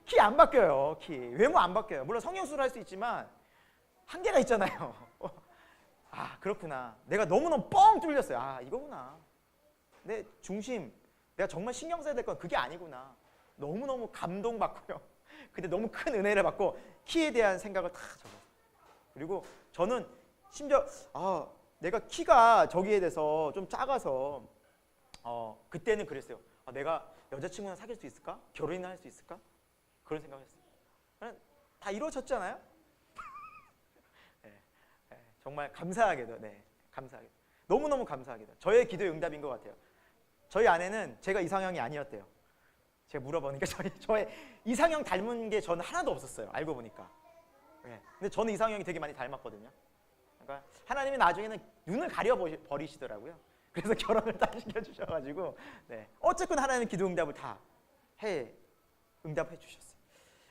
키 안 바뀌어요. 키, 외모 안 바뀌어요. 물론 성형수술 할 수 있지만 한계가 있잖아요. 그렇구나. 내가 너무너무 뻥 뚫렸어요. 이거구나. 내 중심, 내가 정말 신경 써야 될 건 그게 아니구나. 너무너무 감동받고요. 근데 너무 큰 은혜를 받고 키에 대한 생각을 다 접었어요. 그리고 저는 심지어 내가 키가 저기에 대해서 좀 작아서 그때는 그랬어요. 내가 여자친구는 사귈 수 있을까? 결혼이나 할 수 있을까? 그런 생각을 했어요. 다 이루어졌잖아요. 정말 감사하게도, 감사하게도, 너무너무 감사하게도 저의 기도의 응답인 것 같아요. 저희 아내는 제가 이상형이 아니었대요. 제가 물어보니까 저의 이상형 닮은 게 저는 하나도 없었어요. 알고 보니까. 근데 저는 이상형이 되게 많이 닮았거든요. 그러니까 하나님이 나중에는 눈을 가려 버리시더라고요. 그래서 결혼을 딱 시켜주셔가지고, 어쨌든 하나님은 기도 응답을 다 응답해 주셨어요.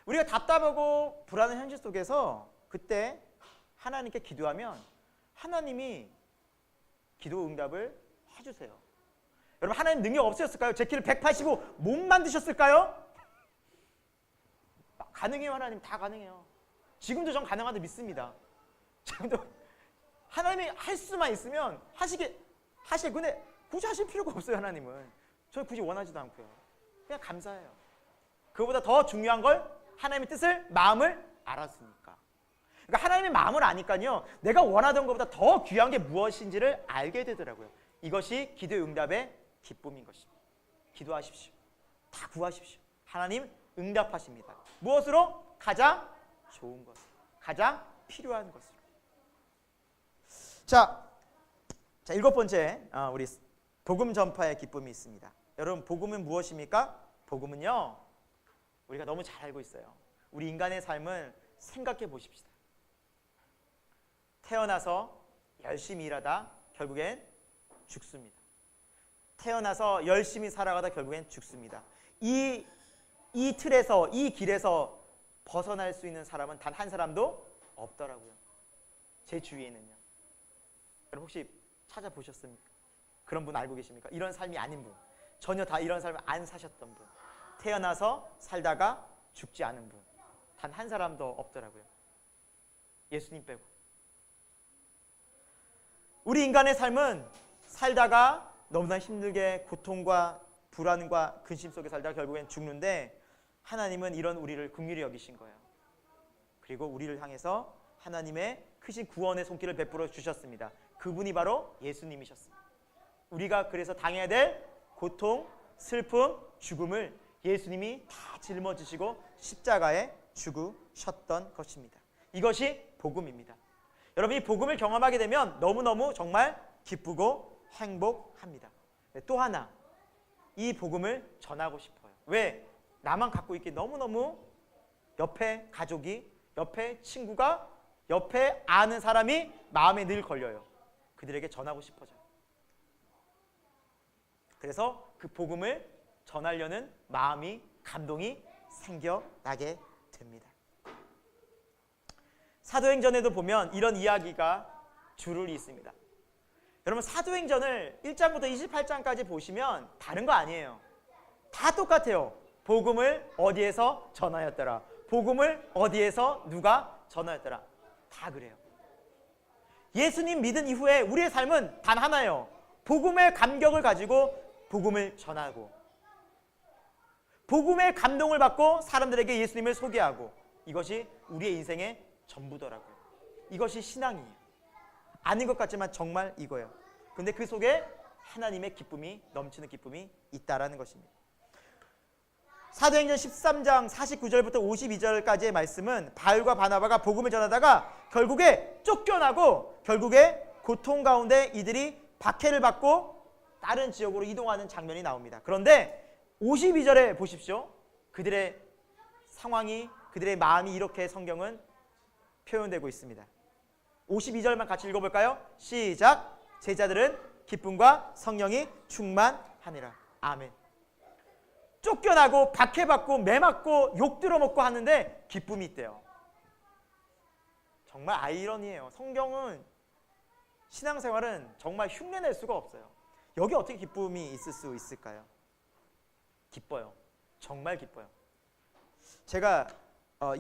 우리가 답답하고 불안한 현실 속에서 그때 하나님께 기도하면 하나님이 기도 응답을 해주세요. 여러분, 하나님 능력 없으셨을까요? 제 키를 185 못 만드셨을까요? 가능해요. 하나님 다 가능해요. 지금도 전 가능하다 믿습니다. 지금도 하나님이 할 수만 있으면 근데 굳이 하실 필요가 없어요. 하나님은 저 굳이 원하지도 않고요. 그냥 감사해요. 그거보다 더 중요한 걸 하나님의 뜻을, 마음을 알았으니까. 그러니까 하나님의 마음을 아니까요, 내가 원하던 것보다 더 귀한 게 무엇인지를 알게 되더라고요. 이것이 기도의 응답의 기쁨인 것입니다. 기도하십시오. 다 구하십시오. 하나님 응답하십니다. 무엇으로? 가장 좋은 것으로, 가장 필요한 것으로. 자, 7번째, 우리 복음 전파의 기쁨이 있습니다. 여러분, 복음은 무엇입니까? 복음은요, 우리가 너무 잘 알고 있어요. 우리 인간의 삶을 생각해 보십시다. 태어나서 열심히 일하다 결국엔 죽습니다. 태어나서 열심히 살아가다 결국엔 죽습니다. 이 틀에서, 이 길에서 벗어날 수 있는 사람은 단 한 사람도 없더라고요. 제 주위에는요. 여러분 혹시 찾아보셨습니까? 그런 분 알고 계십니까? 이런 삶이 아닌 분, 전혀 다 이런 삶을 안 사셨던 분, 태어나서 살다가 죽지 않은 분, 단 한 사람도 없더라고요. 예수님 빼고. 우리 인간의 삶은 살다가 너무나 힘들게 고통과 불안과 근심 속에 살다가 결국엔 죽는데, 하나님은 이런 우리를 긍휼히 여기신 거예요. 그리고 우리를 향해서 하나님의 크신 구원의 손길을 베풀어 주셨습니다. 그분이 바로 예수님이셨습니다. 우리가 그래서 당해야 될 고통, 슬픔, 죽음을 예수님이 다 짊어지시고 십자가에 죽으셨던 것입니다. 이것이 복음입니다. 여러분, 이 복음을 경험하게 되면 너무너무 정말 기쁘고 행복합니다. 또 하나, 이 복음을 전하고 싶어요. 왜? 나만 갖고 있기 너무너무 옆에 가족이, 옆에 친구가, 옆에 아는 사람이 마음에 늘 걸려요. 그들에게 전하고 싶어져요. 그래서 그 복음을 전하려는 마음이, 감동이 생겨나게 됩니다. 사도행전에도 보면 이런 이야기가 줄을 잇습니다. 여러분, 사도행전을 1장부터 28장까지 보시면 다른 거 아니에요. 다 똑같아요. 복음을 어디에서 전하였더라, 복음을 어디에서 누가 전하였더라, 다 그래요. 예수님 믿은 이후에 우리의 삶은 단 하나예요. 복음의 감격을 가지고 복음을 전하고, 복음의 감동을 받고 사람들에게 예수님을 소개하고, 이것이 우리의 인생의 전부더라고요. 이것이 신앙이에요. 아닌 것 같지만 정말 이거예요. 근데 그 속에 하나님의 기쁨이, 넘치는 기쁨이 있다라는 것입니다. 사도행전 13장 49절부터 52절까지의 말씀은 바울과 바나바가 복음을 전하다가 결국에 쫓겨나고, 결국에 고통 가운데 이들이 박해를 받고 다른 지역으로 이동하는 장면이 나옵니다. 그런데 52절에 보십시오. 그들의 상황이, 그들의 마음이 이렇게 성경은 표현되고 있습니다. 52절만 같이 읽어볼까요? 시작. 제자들은 기쁨과 성령이 충만하니라. 아멘. 쫓겨나고 박해받고 매맞고 욕 들어먹고 하는데 기쁨이 있대요. 정말 아이러니해요. 성경은, 신앙생활은 정말 흉내낼 수가 없어요. 여기 어떻게 기쁨이 있을 수 있을까요? 기뻐요. 정말 기뻐요. 제가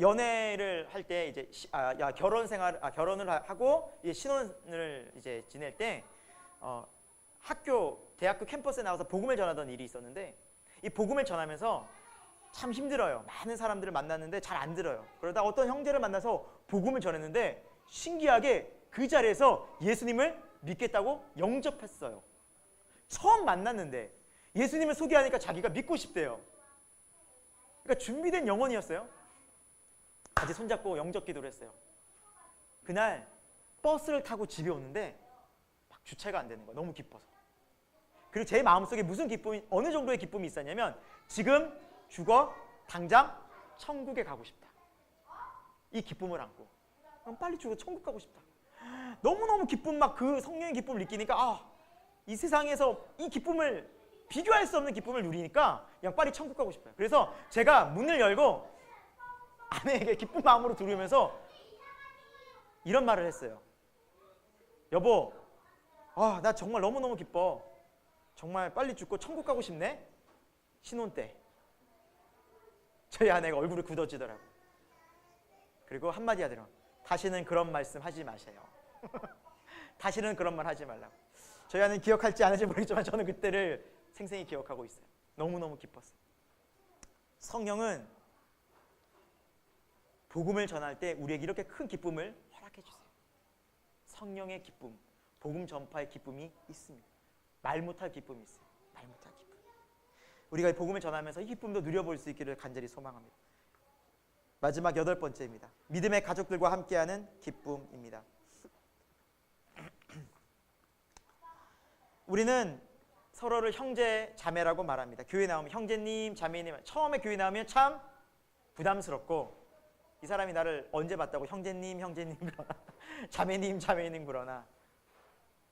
연애를 할 때 이제 결혼을 하고 이제 신혼을 이제 지낼 때 대학교 캠퍼스에 나와서 복음을 전하던 일이 있었는데, 이 복음을 전하면서 참 힘들어요. 많은 사람들을 만났는데 잘 안 들어요. 그러다 어떤 형제를 만나서 복음을 전했는데 신기하게 그 자리에서 예수님을 믿겠다고 영접했어요. 처음 만났는데 예수님을 소개하니까 자기가 믿고 싶대요. 그러니까 준비된 영혼이었어요. 같이 손잡고 영접 기도를 했어요. 그날 버스를 타고 집에 오는데 막 주차가 안 되는 거예요. 너무 기뻐서. 그리고 제 마음속에 무슨 기쁨이, 어느 정도의 기쁨이 있었냐면, 지금 죽어 당장 천국에 가고 싶다. 이 기쁨을 안고 빨리 죽어 천국 가고 싶다. 너무너무 기쁨, 막 그 성령의 기쁨을 느끼니까 이 세상에서 이 기쁨을, 비교할 수 없는 기쁨을 누리니까 그냥 빨리 천국 가고 싶어요. 그래서 제가 문을 열고 아내에게 기쁜 마음으로 들으면서 이런 말을 했어요. 여보, 나 정말 너무너무 기뻐. 정말 빨리 죽고 천국 가고 싶네. 신혼 때 저희 아내가 얼굴이 굳어지더라고요. 그리고 한마디 하더라고요. 다시는 그런 말씀 하지 마세요. 다시는 그런 말 하지 말라고. 저희 아내는 기억할지 안 할지 모르겠지만 저는 그때를 생생히 기억하고 있어요. 너무너무 기뻤어요. 성령은 복음을 전할 때 우리에게 이렇게 큰 기쁨을 허락해 주세요. 성령의 기쁨, 복음 전파의 기쁨이 있습니다. 말 못할 기쁨이 있어요. 말 못할 기쁨. 우리가 복음을 전하면서 이 기쁨도 누려볼 수 있기를 간절히 소망합니다. 마지막 8번째입니다. 믿음의 가족들과 함께하는 기쁨입니다. 우리는 서로를 형제, 자매라고 말합니다. 교회 나오면 형제님, 자매님, 처음에 교회 나오면 참 부담스럽고, 이 사람이 나를 언제 봤다고 형제님 그러나 자매님 그러나.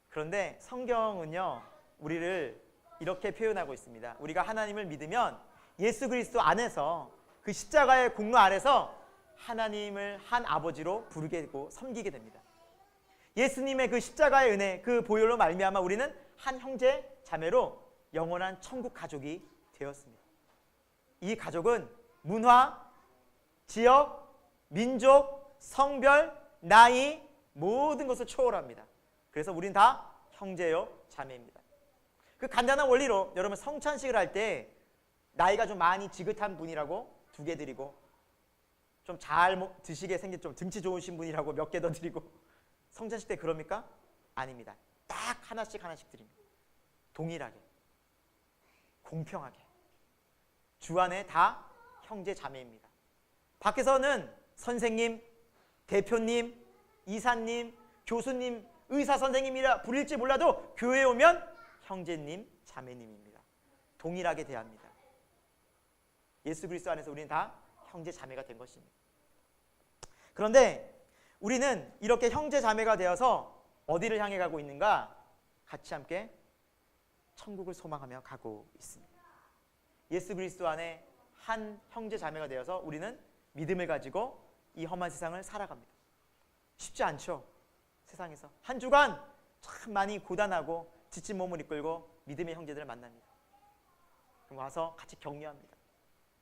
그런데 성경은요, 우리를 이렇게 표현하고 있습니다. 우리가 하나님을 믿으면 예수 그리스도 안에서 그 십자가의 공로 아래서 하나님을 한 아버지로 부르게 되고 섬기게 됩니다. 예수님의 그 십자가의 은혜, 그 보혈로 말미암아 우리는 한 형제 자매로 영원한 천국 가족이 되었습니다. 이 가족은 문화, 지역, 민족, 성별, 나이 모든 것을 초월합니다. 그래서 우린 다 형제요 자매입니다. 그 간단한 원리로 여러분 성찬식을 할 때 나이가 좀 많이 지긋한 분이라고 2개 드리고 좀 잘 드시게 생긴 좀 등치 좋으신 분이라고 몇 개 더 드리고 성찬식 때 그럽니까? 아닙니다. 딱 하나씩 드립니다. 동일하게 공평하게 주 안에 다 형제 자매입니다. 밖에서는 선생님, 대표님, 이사님, 교수님, 의사 선생님이라 부릴지 몰라도 교회에 오면 형제님, 자매님입니다. 동일하게 대합니다. 예수 그리스도 안에서 우리는 다 형제 자매가 된 것입니다. 그런데 우리는 이렇게 형제 자매가 되어서 어디를 향해 가고 있는가? 같이 함께 천국을 소망하며 가고 있습니다. 예수 그리스도 안에 한 형제 자매가 되어서 우리는 믿음을 가지고 이 험한 세상을 살아갑니다. 쉽지 않죠? 세상에서 한 주간 참 많이 고단하고 지친 몸을 이끌고 믿음의 형제들을 만납니다. 그럼 와서 같이 격려합니다.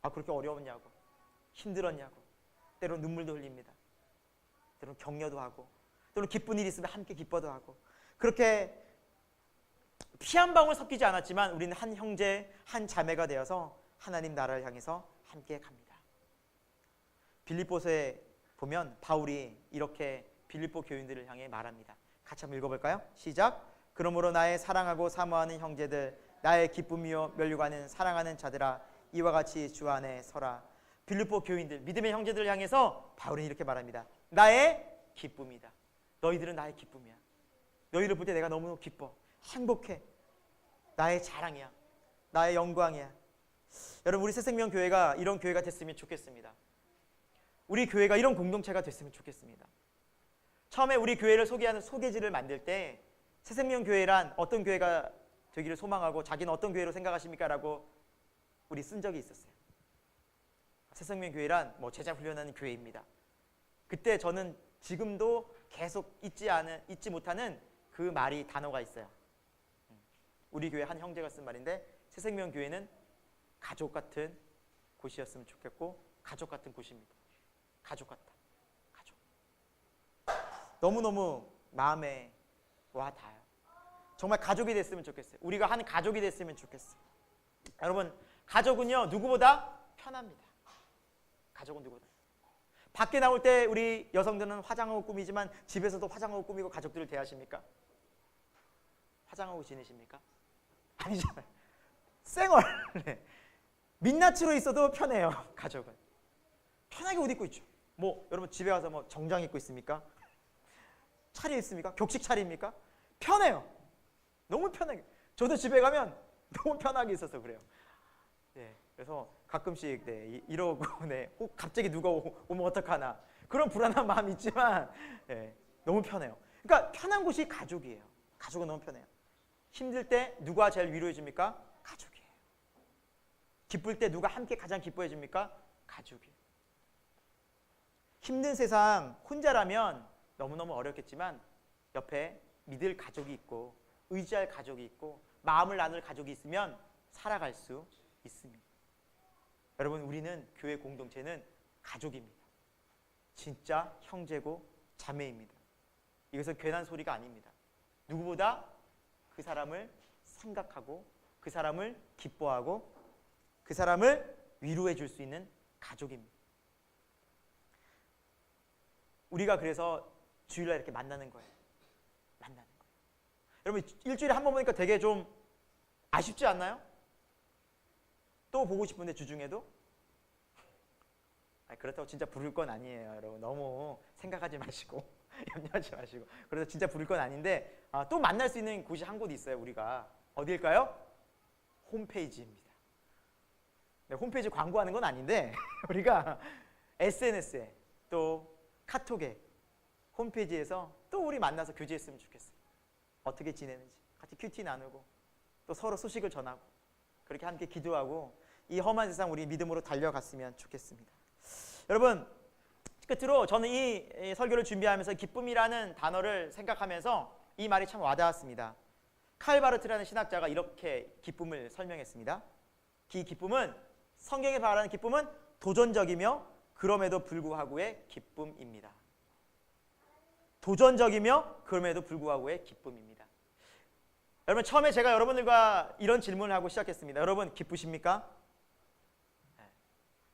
아, 그렇게 어려웠냐고, 힘들었냐고, 때로는 눈물도 흘립니다. 때로는 격려도 하고, 때로는 기쁜 일이 있으면 함께 기뻐도 하고, 그렇게 피 한 방울 섞이지 않았지만 우리는 한 형제, 한 자매가 되어서 하나님 나라를 향해서 함께 갑니다. 빌립보서에 보면 바울이 이렇게 빌립보 교인들을 향해 말합니다. 같이 한번 읽어볼까요? 시작. 그러므로 나의 사랑하고 사모하는 형제들, 나의 기쁨이요 면류관은 사랑하는 자들아, 이와 같이 주 안에 서라. 빌립보 교인들, 믿음의 형제들을 향해서 바울은 이렇게 말합니다. 나의 기쁨이다. 너희들은 나의 기쁨이야. 너희를 볼 때 내가 너무 기뻐, 행복해. 나의 자랑이야, 나의 영광이야. 여러분, 우리 새생명교회가 이런 교회가 됐으면 좋겠습니다. 우리 교회가 이런 공동체가 됐으면 좋겠습니다. 처음에 우리 교회를 소개하는 소개지를 만들 때 새생명교회란 어떤 교회가 되기를 소망하고 자기는 어떤 교회로 생각하십니까? 라고 우리 쓴 적이 있었어요. 새생명교회란 뭐 제자 훈련하는 교회입니다. 그때 저는 지금도 계속 잊지 못하는 그 말이, 단어가 있어요. 우리 교회 한 형제가 쓴 말인데, 새생명교회는 가족 같은 곳이었으면 좋겠고 가족 같은 곳입니다. 가족 같다. 가족. 너무너무 마음에 와 닿아요. 정말 가족이 됐으면 좋겠어요. 우리가 한 가족이 됐으면 좋겠어요. 여러분, 가족은요 누구보다 편합니다. 가족은 누구보다. 밖에 나올 때 우리 여성들은 화장하고 꾸미지만 집에서도 화장하고 꾸미고 가족들을 대하십니까? 화장하고 지내십니까? 아니잖아요. 쌩얼. 네. 민낯으로 있어도 편해요. 가족은 편하게 옷 입고 있죠. 뭐 여러분 집에 와서 뭐 정장 입고 있습니까? 차려 입습니까? 격식 차립니까? 편해요. 너무 편하게. 저도 집에 가면 너무 편하게 있어서 그래요. 네, 그래서 가끔씩 이러고 혹 갑자기 누가 오면 어떡하나 그런 불안한 마음이 있지만 너무 편해요. 그러니까 편한 곳이 가족이에요. 가족은 너무 편해요. 힘들 때 누가 제일 위로해 줍니까? 가족이에요. 기쁠 때 누가 함께 가장 기뻐해 줍니까? 가족이에요. 힘든 세상 혼자라면 너무너무 어렵겠지만 옆에 믿을 가족이 있고 의지할 가족이 있고 마음을 나눌 가족이 있으면 살아갈 수 있습니다. 여러분, 우리는 교회 공동체는 가족입니다. 진짜 형제고 자매입니다. 이것은 괜한 소리가 아닙니다. 누구보다 그 사람을 생각하고 그 사람을 기뻐하고 그 사람을 위로해 줄 수 있는 가족입니다. 우리가 그래서 주일날 이렇게 만나는 거예요. 만나는 거예요. 여러분, 일주일에 한 번 보니까 되게 좀 아쉽지 않나요? 또 보고 싶은데 주중에도? 그렇다고 진짜 부를 건 아니에요. 여러분, 너무 생각하지 마시고 염려하지 마시고. 그래서 진짜 부를 건 아닌데 또 만날 수 있는 곳이 한 곳 있어요. 우리가 어디일까요? 홈페이지입니다. 네, 홈페이지 광고하는 건 아닌데 우리가 SNS에 또 카톡에 홈페이지에서 또 우리 만나서 교제했으면 좋겠어요. 어떻게 지내는지 같이 큐티 나누고 또 서로 소식을 전하고 그렇게 함께 기도하고 이 험한 세상 우리 믿음으로 달려갔으면 좋겠습니다. 여러분, 끝으로 저는 이 설교를 준비하면서 기쁨이라는 단어를 생각하면서 이 말이 참 와닿았습니다. 칼바르트라는 신학자가 이렇게 기쁨을 설명했습니다. 이 기쁨은, 성경에 말하는 기쁨은 도전적이며 그럼에도 불구하고의 기쁨입니다. 도전적이며 그럼에도 불구하고의 기쁨입니다. 여러분, 처음에 제가 여러분들과 이런 질문을 하고 시작했습니다. 여러분, 기쁘십니까?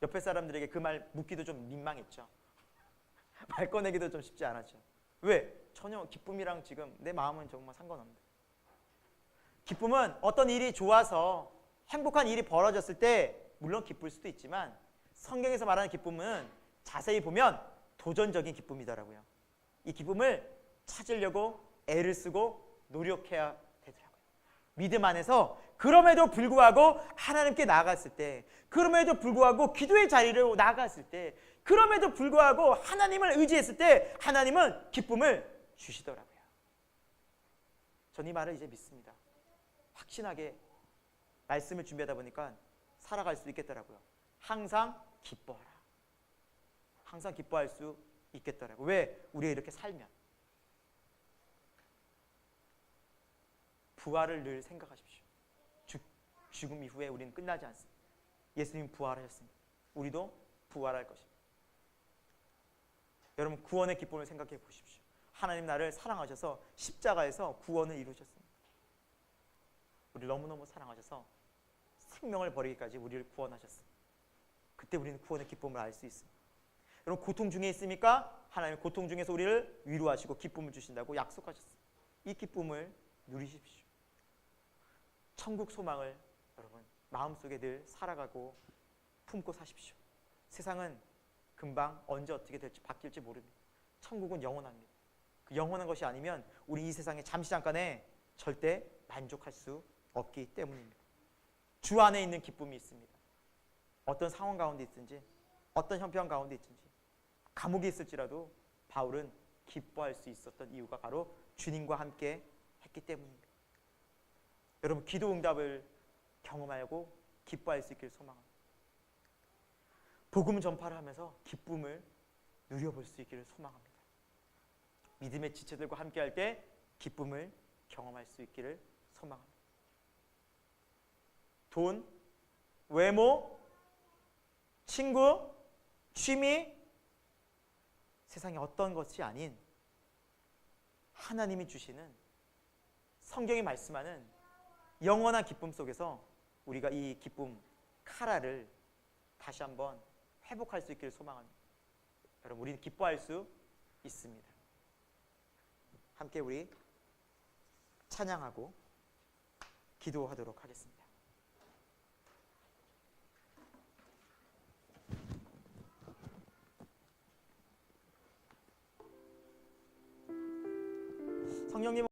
옆에 사람들에게 그 말 묻기도 좀 민망했죠. 말 꺼내기도 좀 쉽지 않았죠. 왜? 전혀 기쁨이랑 지금 내 마음은 정말 상관없는데. 기쁨은 어떤 일이 좋아서 행복한 일이 벌어졌을 때 물론 기쁠 수도 있지만, 성경에서 말하는 기쁨은 자세히 보면 도전적인 기쁨이더라고요. 이 기쁨을 찾으려고 애를 쓰고 노력해야 되더라고요. 믿음 안에서 그럼에도 불구하고 하나님께 나아갔을 때, 그럼에도 불구하고 기도의 자리로 나아갔을 때, 그럼에도 불구하고 하나님을 의지했을 때 하나님은 기쁨을 주시더라고요. 전 이 말을 이제 믿습니다. 확신하게 말씀을 준비하다 보니까 살아갈 수 있겠더라고요. 항상 기뻐하라. 항상 기뻐할 수 있겠더라고요. 왜? 우리가 이렇게 살면. 부활을 늘 생각하십시오. 죽음 이후에 우리는 끝나지 않습니다. 예수님 부활하셨습니다. 우리도 부활할 것입니다. 여러분, 구원의 기쁨을 생각해 보십시오. 하나님 나를 사랑하셔서 십자가에서 구원을 이루셨습니다. 우리를 너무너무 사랑하셔서 생명을 버리기까지 우리를 구원하셨습니다. 그때 우리는 구원의 기쁨을 알 수 있습니다. 여러분, 고통 중에 있습니까? 하나님 고통 중에서 우리를 위로하시고 기쁨을 주신다고 약속하셨습니다. 이 기쁨을 누리십시오. 천국 소망을 여러분 마음속에 늘 살아가고 품고 사십시오. 세상은 금방 언제 어떻게 될지 바뀔지 모릅니다. 천국은 영원합니다. 그 영원한 것이 아니면 우리 이 세상에 잠시 잠깐에 절대 만족할 수 없기 때문입니다. 주 안에 있는 기쁨이 있습니다. 어떤 상황 가운데 있든지, 어떤 형편 가운데 있든지, 감옥에 있을지라도 바울은 기뻐할 수 있었던 이유가 바로 주님과 함께 했기 때문입니다. 여러분, 기도 응답을 경험하고 기뻐할 수 있기를 소망합니다. 복음 전파를 하면서 기쁨을 누려볼 수 있기를 소망합니다. 믿음의 지체들과 함께할 때 기쁨을 경험할 수 있기를 소망합니다. 돈, 외모, 친구, 취미, 세상에 어떤 것이 아닌 하나님이 주시는, 성경이 말씀하는 영원한 기쁨 속에서 우리가 이 기쁨 카라를 다시 한번 회복할 수 있기를 소망합니다. 여러분, 우리는 기뻐할 수 있습니다. 함께 우리 찬양하고 기도하도록 하겠습니다. 성령님